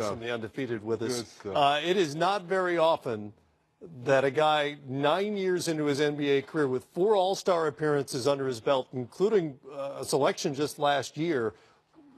From the Undefeated with us. It is not very often that a guy 9 years into his NBA career with 4 All-Star appearances under his belt, including a selection just last year,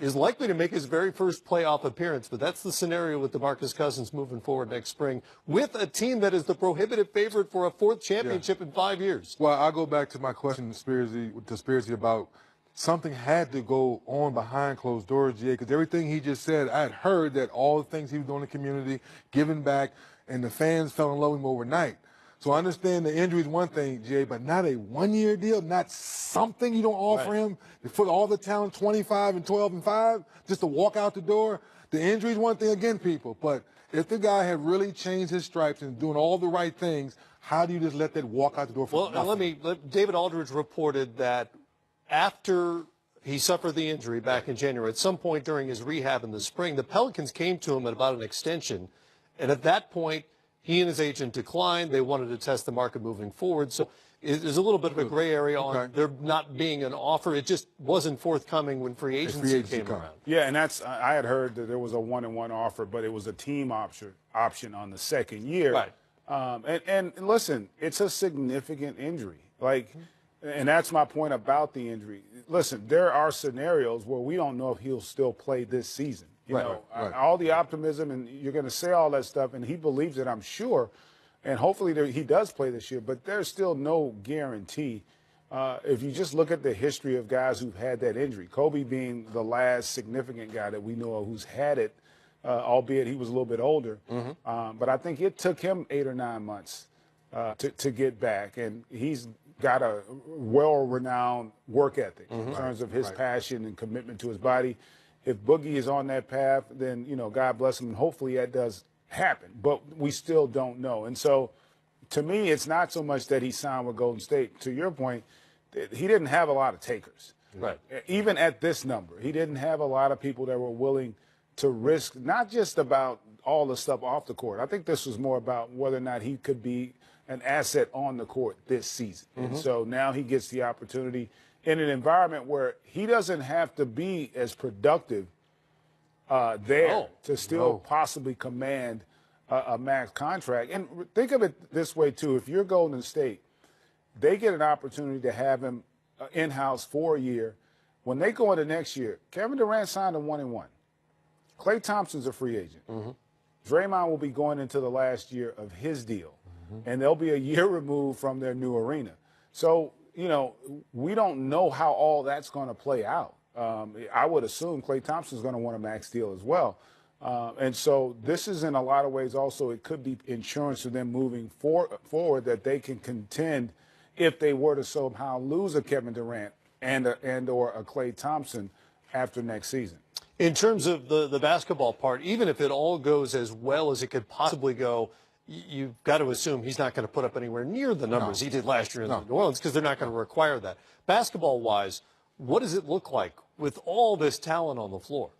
is likely to make his very first playoff appearance. But that's the scenario with DeMarcus Cousins moving forward next spring with a team that is the prohibitive favorite for a 4th championship in 5 years. Well, I'll go back to my question to Spearsy about something had to go on behind closed doors, GA, because everything he just said, I had heard that all the things he was doing in the community, giving back, and the fans fell in love with him overnight. So I understand the injury is one thing, GA, but not a one-year deal, not something you don't offer him for all the talent, 25 and 12 and 5, just to walk out the door. The injury is one thing again, people, but if the guy had really changed his stripes and doing all the right things, how do you just let that walk out the door for nothing? David Aldridge reported that after he suffered the injury back in January, at some point during his rehab in the spring, the Pelicans came to him about an extension. And at that point, he and his agent declined. They wanted to test the market moving forward. So there's a little bit of a gray area on there not being an offer. It just wasn't forthcoming when free agency came around. Yeah, and I had heard that there was a 1-and-1 offer, but it was a team option on the second year. Right. And listen, it's a significant injury. And that's my point about the injury. Listen, there are scenarios where we don't know if he'll still play this season. You know, all the optimism, and you're going to say all that stuff, and he believes it, I'm sure, and hopefully he does play this year, but there's still no guarantee. If you just look at the history of guys who've had that injury, Kobe being the last significant guy that we know of who's had it, albeit he was a little bit older, but I think it took him 8 or 9 months to get back, and he's got a well-renowned work ethic in terms of his passion and commitment to his body. If Boogie is on that path, then, you know, God bless him, and hopefully that does happen. But we still don't know. And so, to me, it's not so much that he signed with Golden State. To your point, he didn't have a lot of takers. Right. Even at this number, he didn't have a lot of people that were willing to risk, not just about all the stuff off the court. I think this was more about whether or not he could be an asset on the court this season. And so now he gets the opportunity in an environment where he doesn't have to be as productive to still possibly command a max contract. And think of it this way, too. If you're Golden State, they get an opportunity to have him in-house for a year. When they go into next year, Kevin Durant signed a 1-and-1. Klay Thompson's a free agent. Draymond will be going into the last year of his deal. And they'll be a year removed from their new arena. So, you know, we don't know how all that's going to play out. I would assume Klay Thompson's going to want a max deal as well. And so this is in a lot of ways also it could be insurance to them moving forward that they can contend if they were to somehow lose a Kevin Durant and or a Klay Thompson after next season. In terms of the basketball part, even if it all goes as well as it could possibly go, you've got to assume he's not going to put up anywhere near the numbers he did last year in New Orleans because they're not going to require that. Basketball-wise, what does it look like with all this talent on the floor?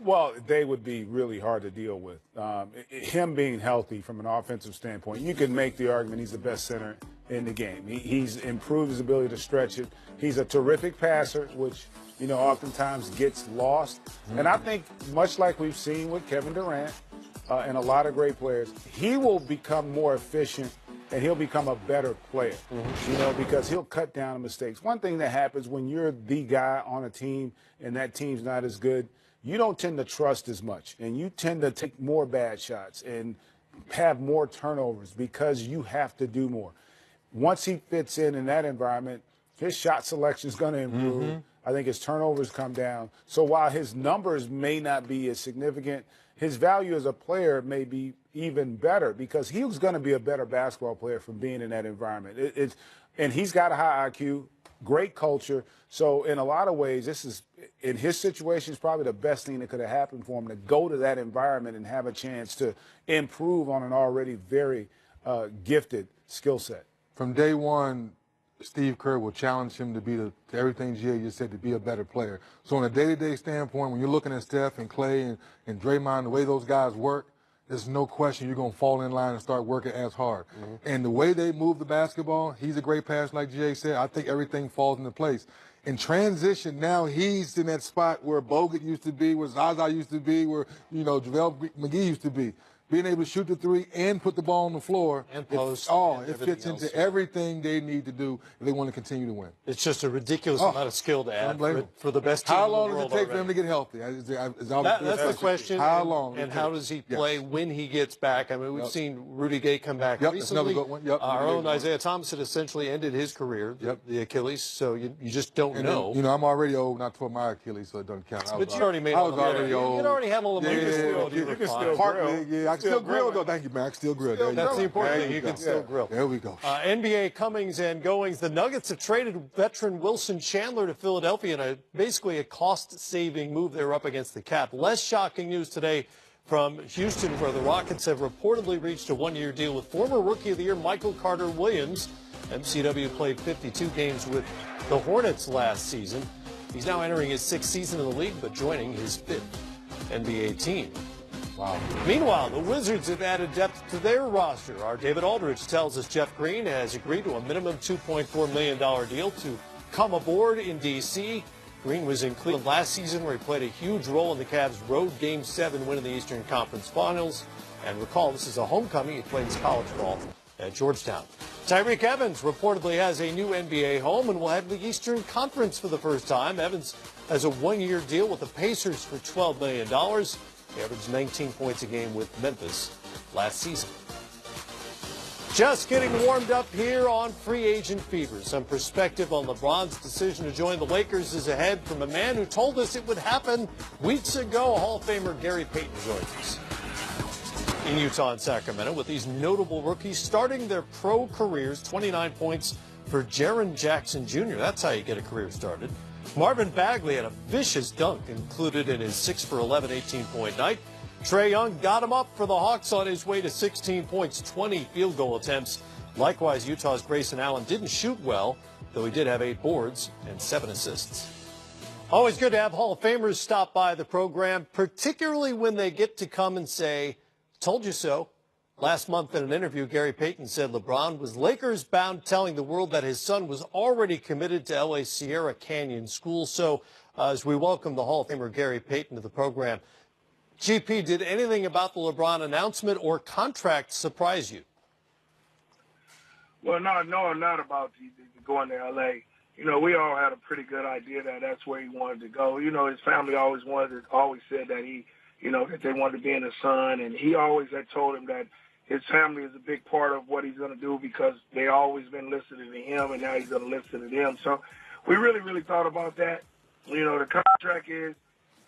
Well, they would be really hard to deal with. Him being healthy from an offensive standpoint, you can make the argument he's the best center in the game. He's improved his ability to stretch it. He's a terrific passer, which, you know, oftentimes gets lost. And I think much like we've seen with Kevin Durant, and a lot of great players, he will become more efficient and he'll become a better player, you know, because he'll cut down on mistakes. One thing that happens when you're the guy on a team and that team's not as good, you don't tend to trust as much, and you tend to take more bad shots and have more turnovers because you have to do more. Once he fits in that environment, his shot selection is going to improve. I think his turnovers come down. So while his numbers may not be as significant, his value as a player may be even better because he was going to be a better basketball player from being in that environment. And he's got a high IQ, great culture. So in a lot of ways, this is, in his situation, is probably the best thing that could have happened for him to go to that environment and have a chance to improve on an already very gifted skill set. From day one, Steve Kerr will challenge him to be everything GA just said, to be a better player. So on a day-to-day standpoint, when you're looking at Steph and Klay and Draymond, the way those guys work, there's no question you're going to fall in line and start working as hard. And the way they move the basketball, he's a great passer, like GA said. I think everything falls into place. In transition, now he's in that spot where Bogut used to be, where Zaza used to be, where, JaVale McGee used to be. Being able to shoot the three and put the ball on the floor. And post. It fits into everything they need to do if they want to continue to win. It's just a ridiculous amount of skill to add for the best team How in the long world does it take already. for him to get healthy? That's the question. How long? And how does he play when he gets back? I mean, we've seen Rudy Gay come back That's recently. another good one. Our own Isaiah Thomas had essentially ended his career, the Achilles, so you just don't know. Then, I'm already old, not for my Achilles, so it doesn't count. But you already made I was already old. You already had a little bit of skill. You can still grill. Yeah, I can still grill, though. Thank you, man. I can still grill. That's the important thing. You can still grill. There we go. NBA comings and goings. The Nuggets have traded veteran Wilson Chandler to Philadelphia in basically a cost-saving move. They're up against the cap. Less shocking news today from Houston, where the Rockets have reportedly reached a one-year deal with former Rookie of the Year Michael Carter-Williams. MCW played 52 games with the Hornets last season. He's now entering his sixth season in the league, but joining his fifth NBA team. Wow. Meanwhile, the Wizards have added depth to their roster. Our David Aldridge tells us Jeff Green has agreed to a minimum $2.4 million deal to come aboard in D.C. Green was in Cleveland last season, where he played a huge role in the Cavs' road Game 7 win in the Eastern Conference Finals. And recall, this is a homecoming. He played his college ball at Georgetown. Tyreek Evans reportedly has a new NBA home and will head to the Eastern Conference for the first time. Evans has a one-year deal with the Pacers for $12 million. He averaged 19 points a game with Memphis last season. Just getting warmed up here on Free Agent Fever. Some perspective on LeBron's decision to join the Lakers is ahead from a man who told us it would happen weeks ago. Hall of Famer Gary Payton joins us in Utah and Sacramento with these notable rookies starting their pro careers. 29 points for Jaren Jackson Jr. That's how you get a career started. Marvin Bagley had a vicious dunk included in his 6 for 11 18-point night. Trae Young got him up for the Hawks on his way to 16 points, 20 field goal attempts. Likewise, Utah's Grayson Allen didn't shoot well, though he did have 8 boards and 7 assists. Always good to have Hall of Famers stop by the program, particularly when they get to come and say, "Told you so." Last month in an interview, Gary Payton said LeBron was Lakers-bound, telling the world that his son was already committed to L.A.'s Sierra Canyon School. So as we welcome the Hall of Famer Gary Payton to the program, GP, did anything about the LeBron announcement or contract surprise you? Well, no, not about going to L.A. We all had a pretty good idea that that's where he wanted to go. His family always said that that they wanted to be in the sun, and he always had told him that his family is a big part of what he's going to do because they always been listening to him, and now he's going to listen to them. So we really, really thought about that. The contract is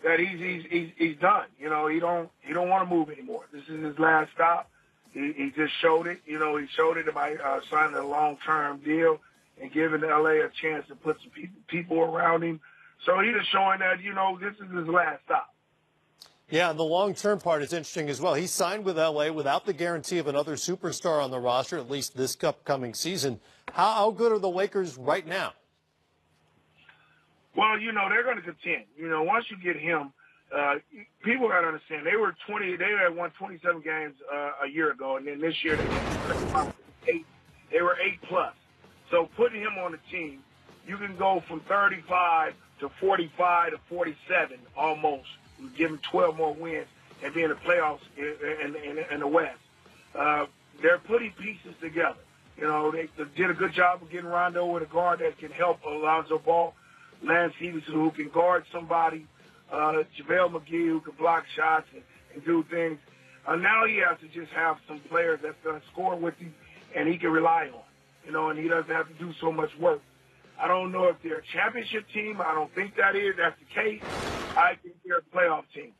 that he's done. He don't want to move anymore. This is his last stop. He just showed it. He showed it by signing a long-term deal and giving LA a chance to put some people around him. So he's just showing that this is his last stop. Yeah, and the long-term part is interesting as well. He signed with L.A. without the guarantee of another superstar on the roster, at least this upcoming season. How good are the Lakers right now? Well, they're going to contend. Once you get him, people got to understand, they had won 27 games a year ago, and then this year they were 8+. So putting him on the team, you can go from 35 to 45 to 47 almost. Give him 12 more wins and be in the playoffs in the West. They're putting pieces together. They did a good job of getting Rondo with a guard that can help Alonzo Ball, Lance Stevenson who can guard somebody, JaVale McGee who can block shots and do things. Now he has to just have some players that's going to score with him and he can rely on, and he doesn't have to do so much work. I don't know if they're a championship team. I don't think that's the case. I think they're a playoff team.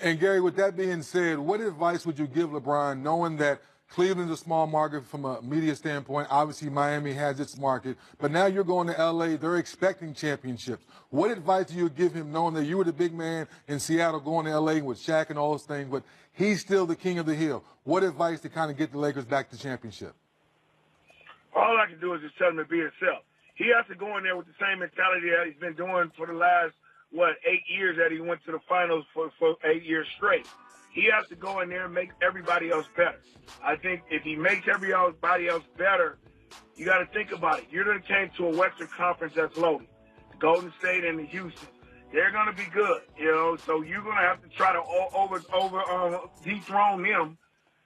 And, Gary, with that being said, what advice would you give LeBron, knowing that Cleveland's a small market from a media standpoint? Obviously, Miami has its market. But now you're going to L.A. They're expecting championships. What advice do you give him, knowing that you were the big man in Seattle going to L.A. with Shaq and all those things, but he's still the king of the hill? What advice to kind of get the Lakers back to championship? All I can do is just tell him to be himself. He has to go in there with the same mentality that he's been doing for the last, 8 years that he went to the finals for 8 years straight. He has to go in there and make everybody else better. I think if he makes everybody else better, you got to think about it. You're going to came to a Western Conference that's loaded. Golden State and the Houston. They're going to be good, so you're going to have to try to dethrone them,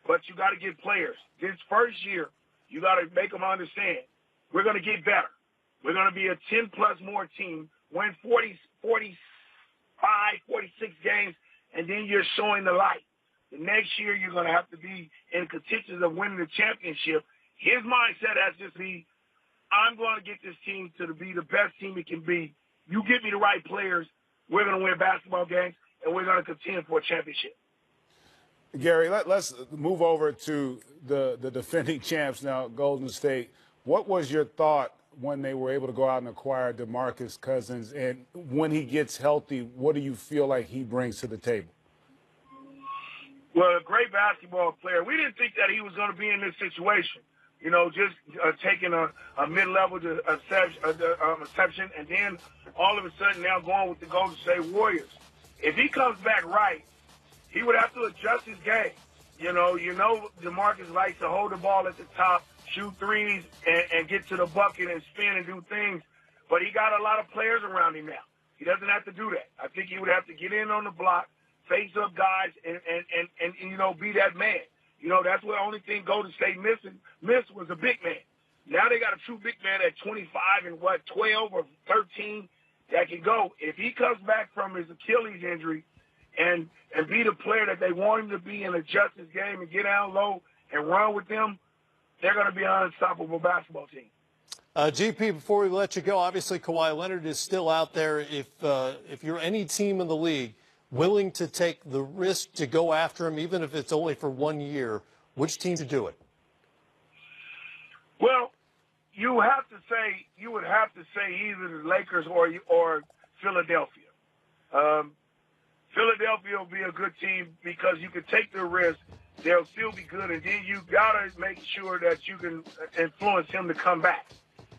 but you got to get players. This first year, you got to make them understand we're going to get better. We're going to be a 10-plus more team, win 40, 45, 46 games, and then you're showing the light. The next year, you're going to have to be in contention of winning the championship. His mindset has to be, I'm going to get this team to be the best team it can be. You get me the right players, we're going to win basketball games, and we're going to contend for a championship. Gary, let's move over to the defending champs now, Golden State. What was your thought when they were able to go out and acquire DeMarcus Cousins? And when he gets healthy, what do you feel like he brings to the table? Well, a great basketball player. We didn't think that he was going to be in this situation. Just taking a mid-level exception, and then all of a sudden now going with the Golden State Warriors. If he comes back right, he would have to adjust his game. DeMarcus likes to hold the ball at the top, shoot threes, and get to the bucket and spin and do things. But he got a lot of players around him now. He doesn't have to do that. I think he would have to get in on the block, face up guys, and be that man. That's the only thing Golden State missed was a big man. Now they got a true big man at 25 and 12 or 13 that can go. If he comes back from his Achilles injury and be the player that they want him to be and adjust his game and get down low and run with them, they're going to be an unstoppable basketball team. GP, before we let you go, obviously Kawhi Leonard is still out there. If you're any team in the league willing to take the risk to go after him, even if it's only for 1 year, which team to do it? Well, you would have to say either the Lakers or Philadelphia. Philadelphia will be a good team because you can take the risk. They'll still be good, and then you got to make sure that you can influence him to come back.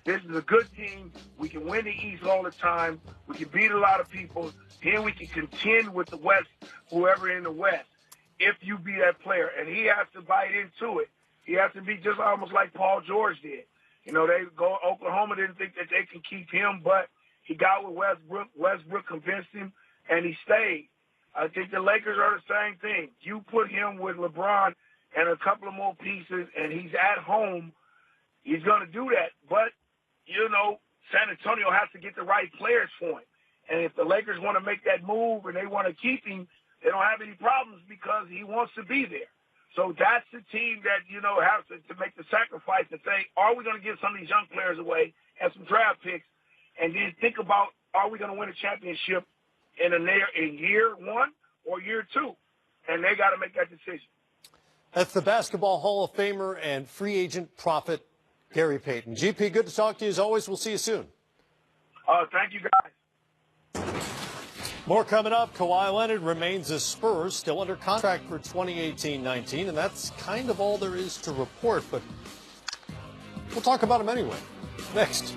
This is a good team. We can win the East all the time. We can beat a lot of people. Then we can contend with the West, whoever in the West, if you be that player. And he has to bite into it. He has to be just almost like Paul George did. Oklahoma didn't think that they can keep him, but he got with Westbrook. Westbrook convinced him, and he stayed. I think the Lakers are the same thing. You put him with LeBron and a couple of more pieces, and he's at home, he's going to do that. But, San Antonio has to get the right players for him. And if the Lakers want to make that move and they want to keep him, they don't have any problems because he wants to be there. So that's the team that, has to make the sacrifice and say, are we going to give some of these young players away and some draft picks? And then think about, are we going to win a championship in year one or year two? And they got to make that decision. That's the Basketball Hall of Famer and free agent prophet, Gary Payton. GP, good to talk to you as always. We'll see you soon. Thank you, guys. More coming up. Kawhi Leonard remains a Spur, still under contract for 2018-19, and that's kind of all there is to report, but we'll talk about him anyway. Next.